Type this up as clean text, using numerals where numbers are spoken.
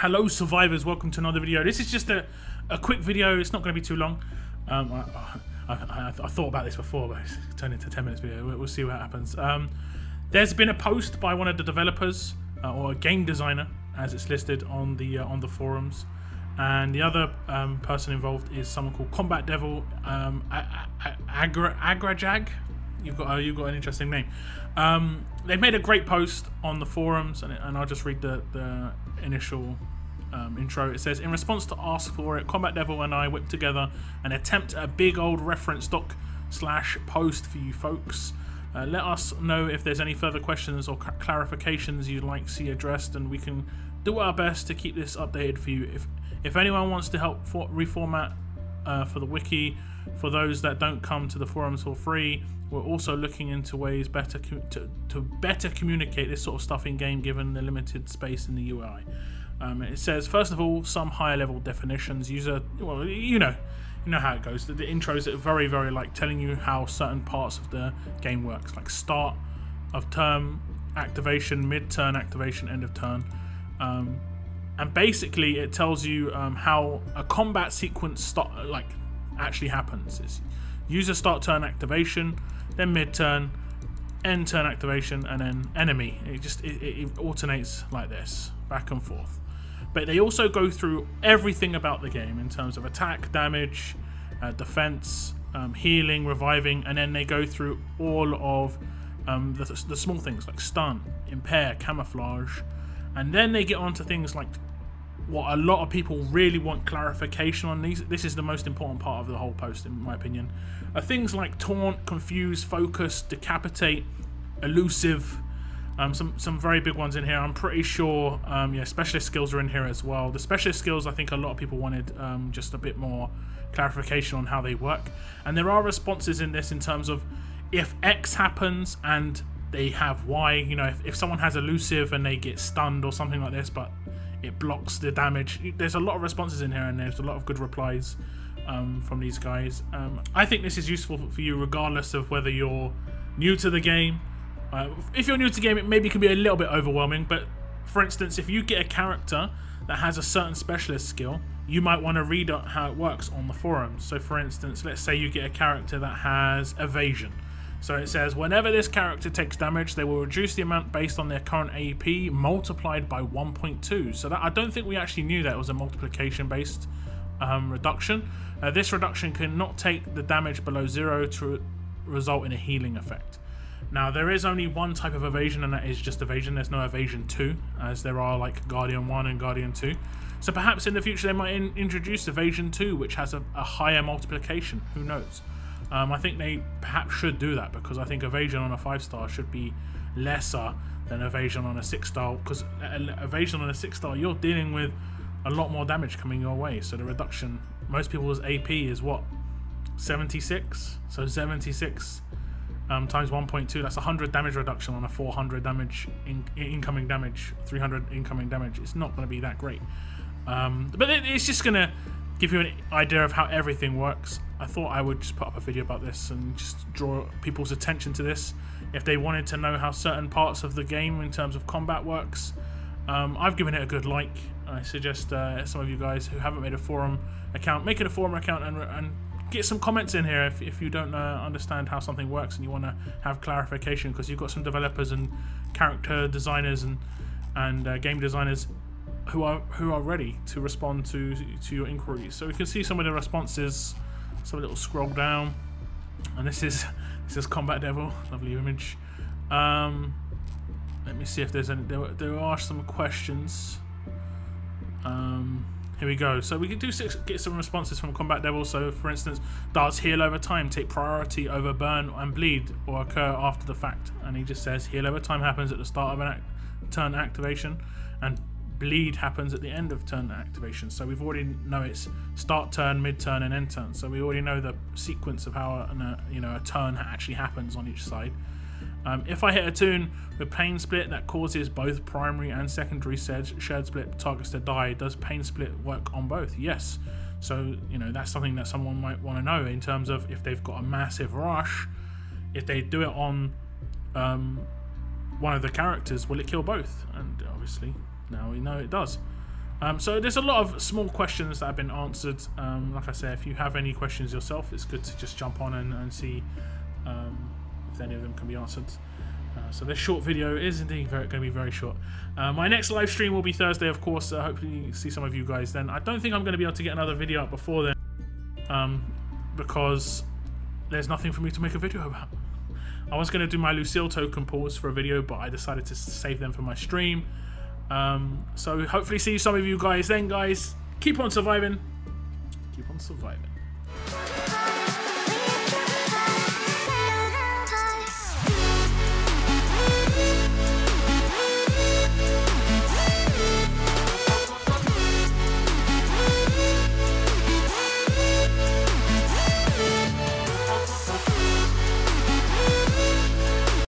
Hello survivors, welcome to another video. This is just a quick video. It's not going to be too long. I thought about this before, but it's turned into a 10 minutes video. We'll see what happens. There's been a post by one of the developers or a game designer, as it's listed on the forums, and the other person involved is someone called Combat Devil Agrajag. You've got an interesting name. They made a great post on the forums, and I'll just read the initial intro. It says, in response to Ask For It, Combat Devil and I whipped together an attempt at a big old reference doc / post for you folks. Let us know if there's any further questions or clarifications you'd like to see addressed, and we can do our best to keep this updated for you. If anyone wants to help reformat for the wiki, for those that don't come to the forums for free, we're also looking into ways to better communicate this sort of stuff in game, given the limited space in the UI. It says, first of all, some higher level definitions. Well, you know how it goes. The intros are very, very like telling you how certain parts of the game works, like start of turn activation, mid-turn activation, end of turn. And basically it tells you how a combat sequence actually happens. It's user start turn activation, then mid-turn, end turn activation, and then enemy. It alternates like this, back and forth. But they also go through everything about the game in terms of attack, damage, defense, healing, reviving, and then they go through all of the small things like stun, impair, camouflage, and then they get on to things like what a lot of people really want clarification on. This is the most important part of the whole post, in my opinion. Things like taunt, confuse, focus, decapitate, elusive. Some very big ones in here. I'm pretty sure yeah, specialist skills are in here as well. The specialist skills, I think a lot of people wanted just a bit more clarification on how they work. And there are responses in this in terms of if X happens and they have Y. You know, if someone has elusive and they get stunned or something like this, but it blocks the damage. There's a lot of responses in here, and there's a lot of good replies from these guys. I think this is useful for you regardless of whether you're new to the game. If you're new to the game, it maybe can be a little bit overwhelming, but for instance, if you get a character that has a certain specialist skill, you might want to read how it works on the forums. So for instance, let's say you get a character that has Evasion. So it says, whenever this character takes damage, they will reduce the amount based on their current AP multiplied by 1.2. So that, I don't think we actually knew that it was a multiplication based reduction. This reduction cannot take the damage below 0 to result in a healing effect. Now, there is only one type of evasion, and that is just evasion. There's no evasion 2, as there are like Guardian 1 and Guardian 2. So perhaps in the future they might introduce evasion 2, which has a higher multiplication. Who knows? I think they perhaps should do that, because I think evasion on a 5-star should be lesser than evasion on a 6-star, because evasion on a 6-star, you're dealing with a lot more damage coming your way. So the reduction, most people's AP is what, 76? So 76 times 1.2, that's 100 damage reduction on a 400 damage incoming damage, 300 incoming damage. It's not going to be that great, but it's just going to give you an idea of how everything works. I thought I would just put up a video about this and just draw people's attention to this if they wanted to know how certain parts of the game in terms of combat works. I've given it a good like. I suggest some of you guys who haven't made a forum account, make it a forum account and get some comments in here if you don't understand how something works and you want to have clarification, because you've got some developers and character designers and game designers who are ready to respond to your inquiries. So we can see some of the responses. So a little scroll down, and this is Combat Devil, lovely image. Let me see if there's any. There are some questions. Here we go. So we can get some responses from Combat Devil. So for instance, does heal over time take priority over burn and bleed, or occur after the fact? And he just says heal over time happens at the start of an turn activation, and bleed happens at the end of turn activation. So we've already know it's start turn, mid turn, and end turn. So we already know the sequence of how a turn actually happens on each side. If I hit a toon with pain split that causes both primary and secondary shared split targets to die, does pain split work on both? Yes. So that's something that someone might want to know in terms of if they've got a massive rush. If they do it on one of the characters, will it kill both? And obviously now we know it does. So there's a lot of small questions that have been answered. Like I said, if you have any questions yourself, it's good to just jump on and see if any of them can be answered. So this short video is indeed going to be very short. My next live stream will be Thursday, of course. Hopefully see some of you guys then. I don't think I'm going to be able to get another video up before then, because there's nothing for me to make a video about. I was going to do my Lucille token pulls for a video, but I decided to save them for my stream. So hopefully see some of you guys then, guys. Keep on surviving. Keep on surviving.